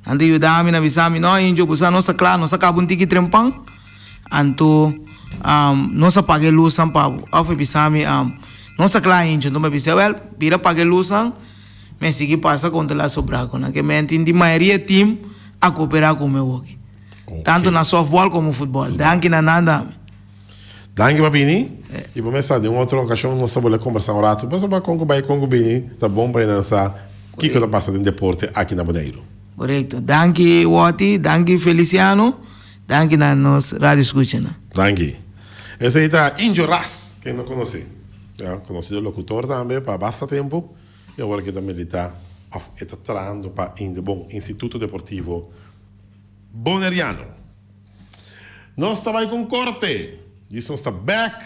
S2: ande ayudami na bisami no injo busa no sakla no sakabunti ki trempang anto no sa pague lusan pa of bisami no sakla injo no me bisa well bira pague lusan me sigi passa contra la sobraco na que me entendi maioria team a cooperar com meu work. Tanto na softball como futebol. Danke na nada.
S1: Danke Babini. E vamos começar de uma outra ocasião nós vamos conversar um rato. Mas para Congo Bini, tá bom para dançar. O que está passando em deporte aqui na Bonaire?
S2: Correto. Danke Wati, danke Feliciano, danke na nos rádio escuchando.
S1: Danke. Esse aí está Índio Ras, quem não conhece. Conhecido locutor também para bastante tempo. E agora que também ele está trabalhando para o Instituto Deportivo Boneriano. Nós estamos com corte. Isso está back.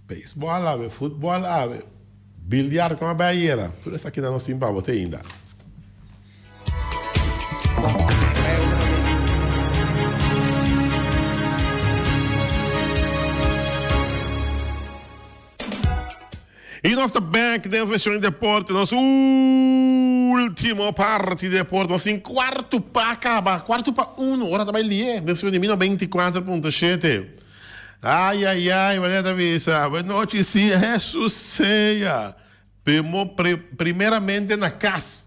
S1: Beisebol, futebol, bilhar com a Bahia. Tudo isso aqui na nossa Zimbábue ainda. E nós estamos back dentro da sessão de deporte. Nossa última parte de deporte. Nós em quarto para acabar. Quarto para 1. Hora também ali. Dentro de 24.7. Ai, valeu, avisa. Boa noite, sim. Jesus seja. Primeiramente na casa.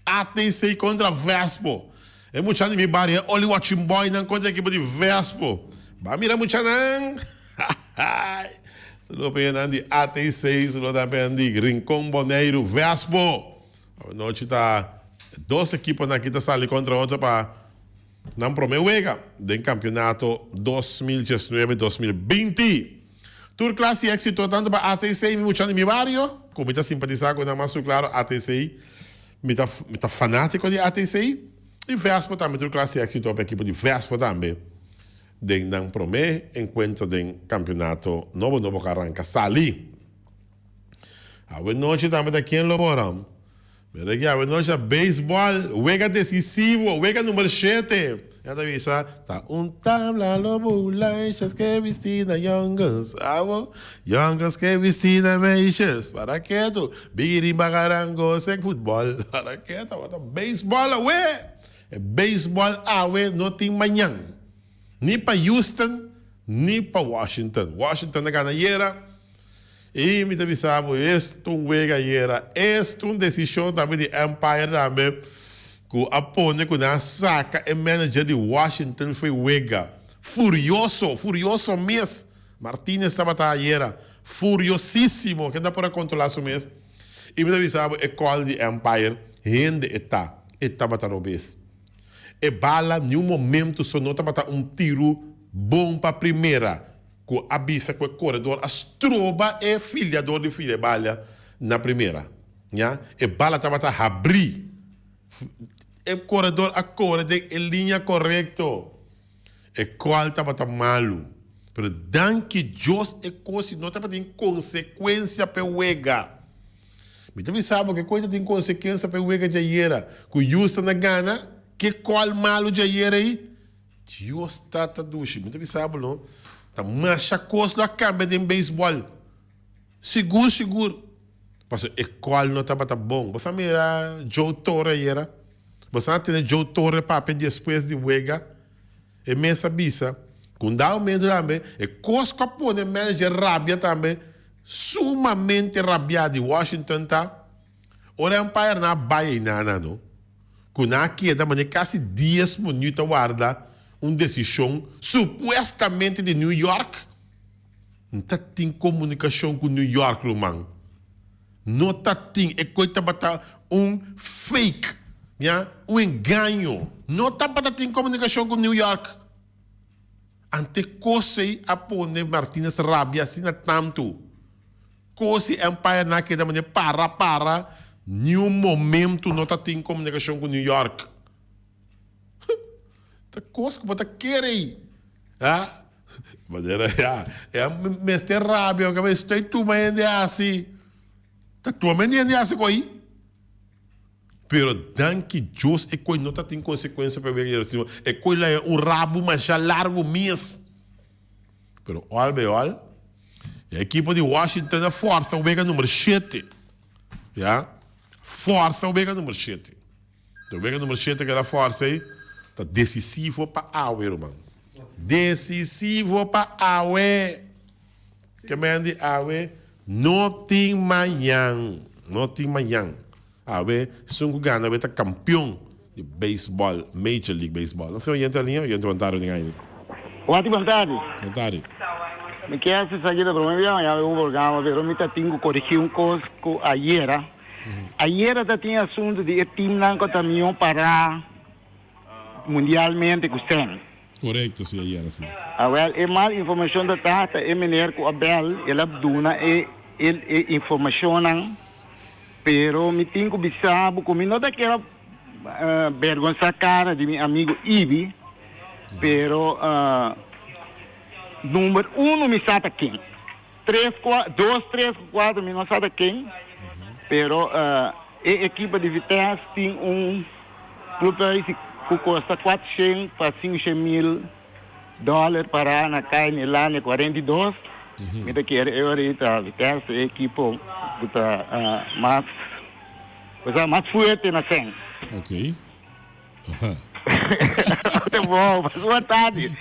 S1: ATC contra Vespo. É muito de mi barrio. Olha o watching boy não contra a equipe de Vespo. Vai mirar muito não. Solo penandi AT6, solo da penandi Rincón Bonaire, Vespo. A noite tá 2 equipes aqui tá sali contra outra para não promeuega do campeonato 2019-2020. Tour classe éxito tanto para AT6 me muchando mi barrio, como está simpatizar com a mais claro AT6, me tá fanático de AT6 e Vespo também tour classe éxito para a equipe de Vespo também. Den não promê encontro do campeonato novo que arranca sali. A noite também daqui em Loborão. Mas aqui a noite é beisebol, wega decisivo, wega número 7. Já tá vendo? Tá tabla lobo, lanchas que vestida youngers, youngers que vestida meixas. Para quieto, bigiri bagarango, sec futebol. Para quieto, beisebol, ué. Beisebol, não tem manhã. Ni para Houston, ni para Washington. Washington na ganhera. E me avisava, este wega era, este decisão também de Empire também, que apone que na saca e manager de Washington foi wega. Furioso mesmo. Martínez estava ayer, furiosíssimo, que dá para controlar isso mesmo. E me avisava, é qual de Empire, rende estava talvez. E bala, em um momento, só nota para tiro bom para a primeira. Com a bisa, com o corredor, as troba é filhador de filha bala na primeira. Yeah? E bala estava a abrir. E corredor a cor de linha correto. E qual estava malo. Mas danke Deus e coisa não estava em consequência para o Wega. Mas também sabe que coisa tem consequência para o Wega de ayer. Com o Houston na Gana. Que qual malo de ayer aí? Deus está a duche. Muito sabe, não? Tá macha coisa a câmbio de beisebol. Seguro. Mas é qual não estava bom. Você mira Joe Torre aí, você não tem Joe Torre para depois de Wega. E mesa bisa. Com dá aumento também. E coisa que põe manager rabia também. Sumamente rabiado de Washington, tá? Ora, Empire na baia nada, não? Com a queda, mas quase 10 minutos guarda uma decisão supostamente de New York. Não tem comunicação com New York, irmão. Não tá tem, é coisa bata fake, yeah? Engano. Não tá bata tem comunicação com New York. Ante cosei a pone Martinez Rabia assim tanto. Cosi Empire na que da maneira para, nenhum momento não tá tem comunicação com New York. Tá coisa que bota querer, ah? Mas é mestre Rabia que vai estar tu mas é assim. Tá tua menina assim coi. Pero danke Deus é coi não tá tem consequência para ver assim. É coi lá rabo mas já largo mês. Pero olha, a equipe de Washington é força o bega número 7. Já? Força o bega número 7. O bega número 7 que era força aí, tá decisivo para Aue, irmão. Decisivo para Aue. Que mande Aue, não tem manhã. Não tem manhã. Aue, Sungu Gana, Aue tá campeão de beisebol, Major League Baseball. Não sei, entra a linha, entra o Ontário ninguém.
S4: Ótimo, Ontário.
S1: Ontário.
S4: Me quer se sair da problema, já eu vou ganhar, pero me tá tingo corrigir coisa com ayer. Ayer tá tinha assunto de time não contaminam para mundialmente com sen.
S1: Correto, sim, ayer assim.
S4: Well, é mal informação da tata, é menor com Abel, ela duna é informação não, pero me tingo bisabo, como não daquela vergonha cara de meu amigo Ibi, pero número 1 me sata quem? 2, 3, 4 me não sata quem? Pero a equipe de Vitesse tem clube que custa 400 para 500 mil dólares para na carne lá na 42. Me da que eu a Vitesse a equipe que está mais forte na cena.
S1: Ok.
S4: Muito bom, boa tarde.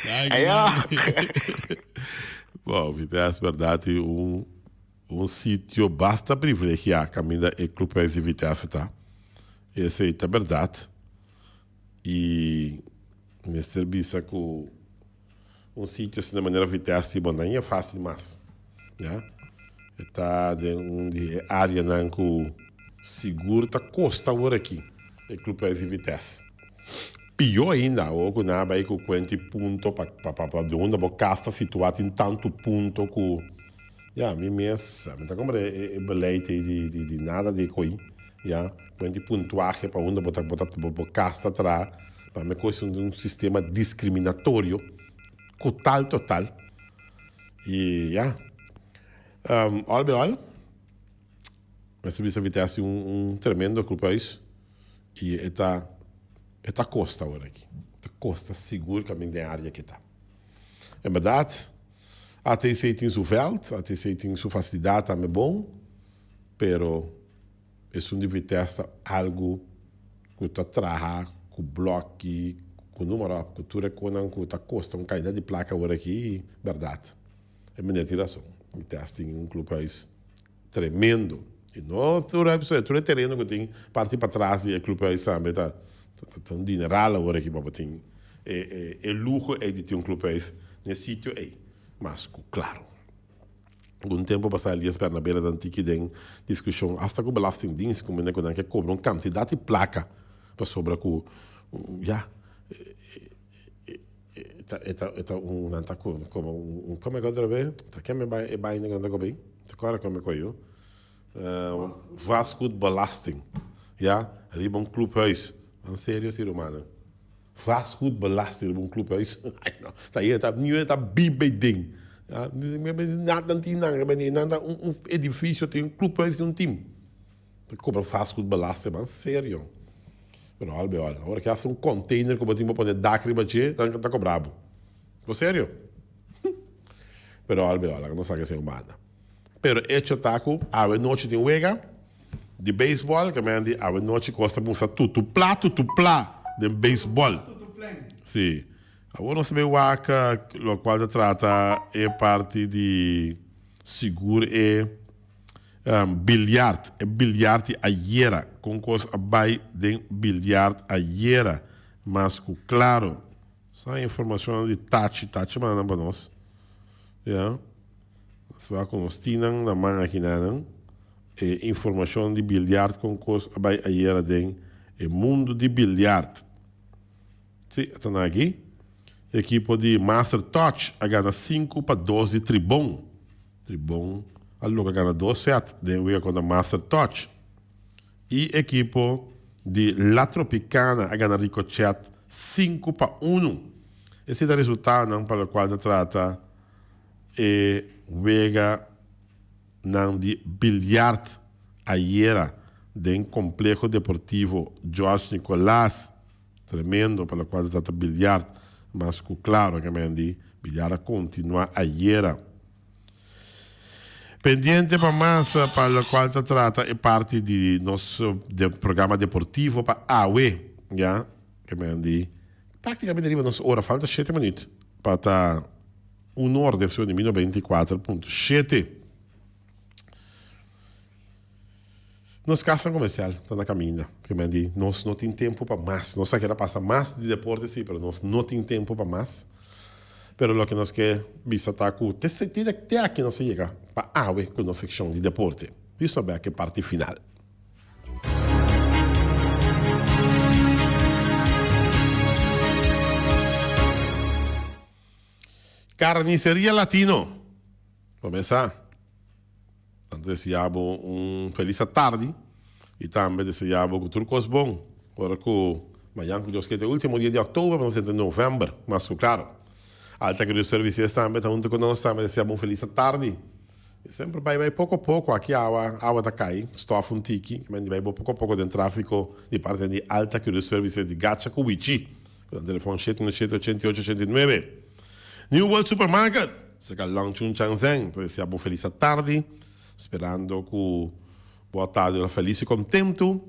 S1: Bom, Vitesse, verdade, sítio basta privilegiar caminho e clube de Vitesse, tá? Esse aí tá verdade. E me serviço com sítio assim de maneira Vitesse, bom, não é fácil demais, né? Tá de área não com seguro, tá costa agora aqui, e clube de Vitesse. Pior ainda, o que não vai com 20 pontos para de onde você está situado em tanto ponto que ja, mim mesmo, mas como é beleid de nada de coi, ja, 20 pontuagem para onde você casta atrás, para me coisa sistema discriminatório, total. E ja, olha, mas se você tivesse tremendo país e esta costa agora aqui, esta costa segura que a minha área que está. É verdade. Até se tem seu veld, até se tem sua facilidade também bom, pero é deve ter algo que está trabalhando com bloco, com número, com tudo que está custa quantidade de placa agora aqui, verdade. É minha tiração. E tem clube tremendo. E não tudo é terreno que tem parte para trás e o clube também está um dineral agora aqui para ter. É luxo de ter clube nesse sítio aí. Mas, claro, tempo passado ali na beira da antiga discussão, até com o Belastingdienst, como é que cobram quantidade de placa para sobrar com, já, como é que outra vez? Quem me vai ainda quando eu bem? Agora como é que eu? Vast goed belasting, ja, riba clubhuis, een serieus hier romano. Vast goed belasting, riba clubhuis. Tá nu tá bibe ding. Ja, nada tinang, nada edifício tem clubhuis tem time. Tá cobra vast goed belasting, man, sério. Pero olha, agora que há container que botimos para dar riba che, tá cobrado. Por sério? Pero olha, não sabe que é humana. Pero hecho taco, a noite tem uega de beisebol, que me a noite costa musa tudo plá de beisebol. Sim. Agora nós sabemos que o qual trata é parte de seguro e bilhard, é bilhard ayer, com coisa abai de bilhard ayer, mas claro, essa informação de touch manda para nós, yeah. Se vai com os tinang na manga aqui não, informação de bilhar com coisa vai aí tem o mundo de bilhar. Sim, estão aqui. Equipe de Master Touch a ganha 5-12 Tribom. Tribom, a lugar ganha 2-7. Deve com a Master Touch. E equipe de La Tropicana a ganha Ricochet 5-1. Esse é o resultado não, para o qual se trata e vega não de bilhar ayer do complexo deportivo Jorge Nicolás, tremendo para o qual se trata bilhar, mas claro que me bilhar continua ayer. Pendiente para mais para o qual se trata é parte de nosso programa deportivo para AUE, já que me praticamente arriva a nossa hora, falta 7 minutos para estar 1 hora de 24.7. Nos casa comercial, está na caminha, porque nós não temos tempo para mais. Nós queremos passar mais de deporte, sim, mas nós não temos tempo para mais. Pero o que nós queremos visitar com até aqui nós chega para a com nossa secção de deporte. Isso é a parte final. Carniceria Latino. Começar. Desejamos feliz tarde e também desejamos que tudo coisa bom. Agora que amanhã, que é o último dia de outubro, vamos ter novembro, mas claro, alta que os serviços também estão junto conosco, também desejamos feliz tarde. E sempre vai pouco a pouco, aqui a água da cai, estou a funtiki, mas vai pouco a pouco dentro tráfico de parte de alta que os serviços de Gacha Kubichi, com o telefone 787-8889. New World Supermarket, se calhar um chanzen, desejamos feliz tarde. Esperando que boa tarde, feliz e contento.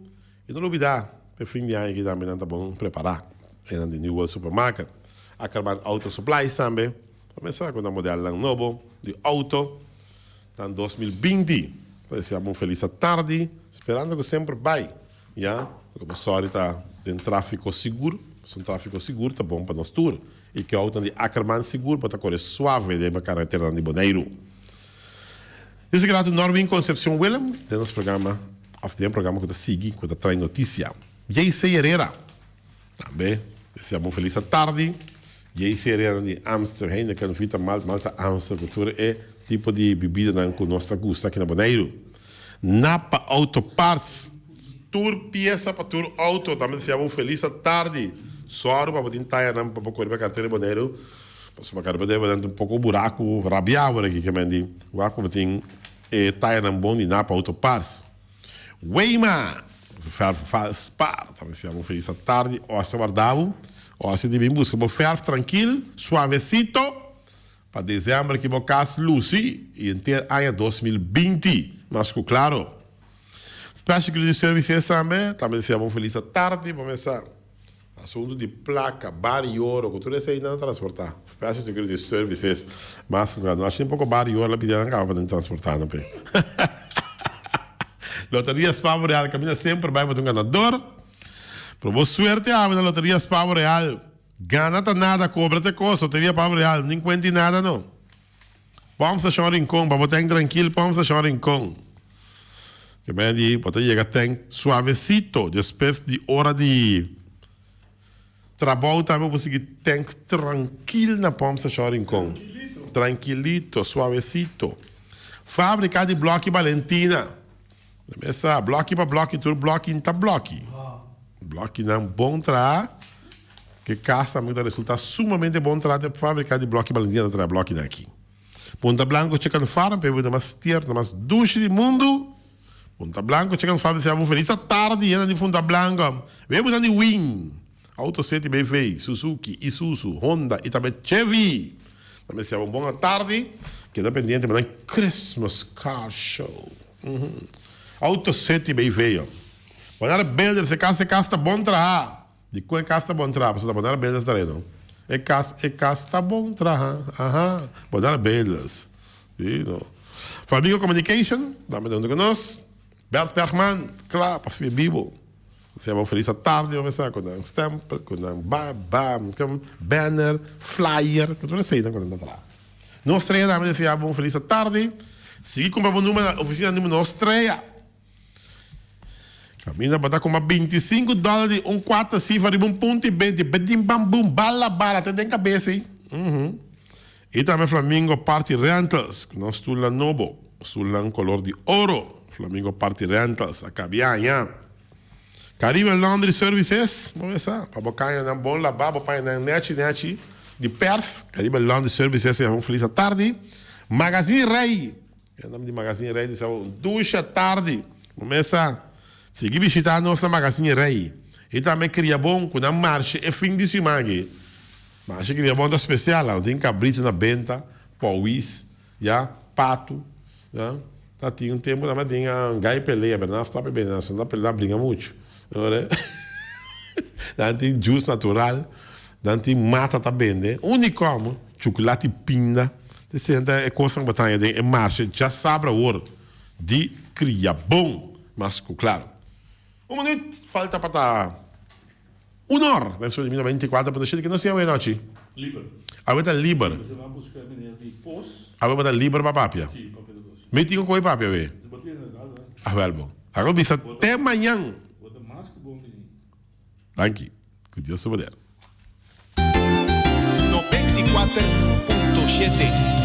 S1: E não olvidar, para o fim de ano que também está bom preparar. É no New World Supermarket. A Carman Auto Supplies também. Começar com uma modelo novo de auto. Em 2020. Desejamos uma feliz tarde. Esperando que sempre vai. Já? Como sorte está em tráfego seguro. Se um tráfego seguro está bom para nós tour. E que o auto de Ackerman seguro para estar suave de uma carretera de Boneiro. Esse grato Norwin Concepción Willem, tem nosso programa, tem um programa que está seguindo, que está trazendo notícia. J.C. Herrera, também, desejamos uma feliz tarde. J.C. Herrera de Amsterdam, ainda que não fica Malta Amsterdam, cultura é tipo de bebida que nós gostamos aqui na Boneiro. Napa Auto Parts, tour peça para tour auto, também desejamos uma feliz tarde. Só para poder entrar para correr para a carteira de Boneiro. Posso marcar para dentro pouco buraco rabiado aqui que me diz. O buraco tem taia bom de Napa Auto Parts. Weima, faz par, também se chama feliz tarde. Ossa guardado, ossa de bem busca, vou ferro tranquilo, suavecito. Para dezembro que vou casa Lucy e inteiro ano 2020, mas claro. Special Credit Services também se chama feliz tarde, vamos começar. Assunto de placa, bar e ouro, que tudo isso aí não transportar. Special Security Services, mas não acho um pouco bar e ouro, ela pediu para não transportar, não é? Loterias Pavo Real, caminha sempre vai para um ganador. Por boa sorte, na Loterias Pavo Real, gana-te nada, cobra-te coisa, Loteria Pavo Real, nem cuente nada, não. Vamos achar um rincão, para botar tranquilo, vamos achar um rincão. Que me diz, pode chegar, tem suavecito, depois de hora de trabalho também você tem que tranquilo na pompa Rincon. Tranquilito, suavecito. Fábrica de bloco Valentina. Essa bloco para bloco, tudo bloco está bloco. Bloco não bom tra, que caça muito resulta sumamente bom tra de fábrica de bloco Valentina tra bloco aqui. Ponta Blanco chega farm, pelo mais tierno, mais doce do mundo. Ponta Blanco chega no farm, se uma feliz tarde, e de Ponta Blanco. Vemos de Win. Auto 7 BV, Suzuki, Isuzu, Honda e também Chevy. Também se é uma boa tarde, que é dependente, mas é Christmas Car Show. Auto 7 BV. Bonar Belder, se casa bom tra. De qual é casa bom tra? Você está bonar Belder também, não? É casa bom tra. Aham. Bonar Belder. Flamingo Communication, também dando com nós. Bert Bergman, claro, para ser vivo. Siamo felici a tardi, come sa, con un stamp, con un banner, flyer, che tu sei quando è andata là. Nostra idea, siamo felici a tardi. Se compravo un numero, officina numero nostra, Camina para com $25 um quarto cifra de ponto e 20. Bedim bambum, bala, até tem cabeça, hein? E também Flamingo Party Rentals, que nós estamos lá novo, estamos color de ouro. Flamingo Party Rentals, a cabianha. Caribe Laundry Services, vamos ver, para bocar na bom lavabo, para na net de Perth. Caribe Laundry Services, vamos feliz à tarde. Magazine Rei, o nome de Magazine Rei, diz, ducha tarde. Vamos ver, seguir visitando nossa Magazine Rei. E também queria bom, quando a marcha é fim de semana. Mas eu queria bom especial, lá tem cabrito na benta, pauís, pato, tá tinha um tempo também tinha gai peleia, mas não está bem, não peleia brinca muito, né? Não tem juice natural, não tem mata também, né? Unicórnio, chocolate pinda, é coisa que batalha de marcha, já sabe a hora de criar bom, mas claro. Um minuto falta para hora, nel suo 2024, per scegliere che non siamo oggi.
S5: Libero.
S1: Avete libero?
S5: Possiamo buscare venerdì post.
S1: Avete libero per papia?
S5: Sì, proprio così.
S1: Metti con quei papia, ve? Ah, bello. Allora, mi sa te mangian.
S5: Wat een masker bom in.
S1: Dank je. Goed, Dio se vedere.
S6: 94.7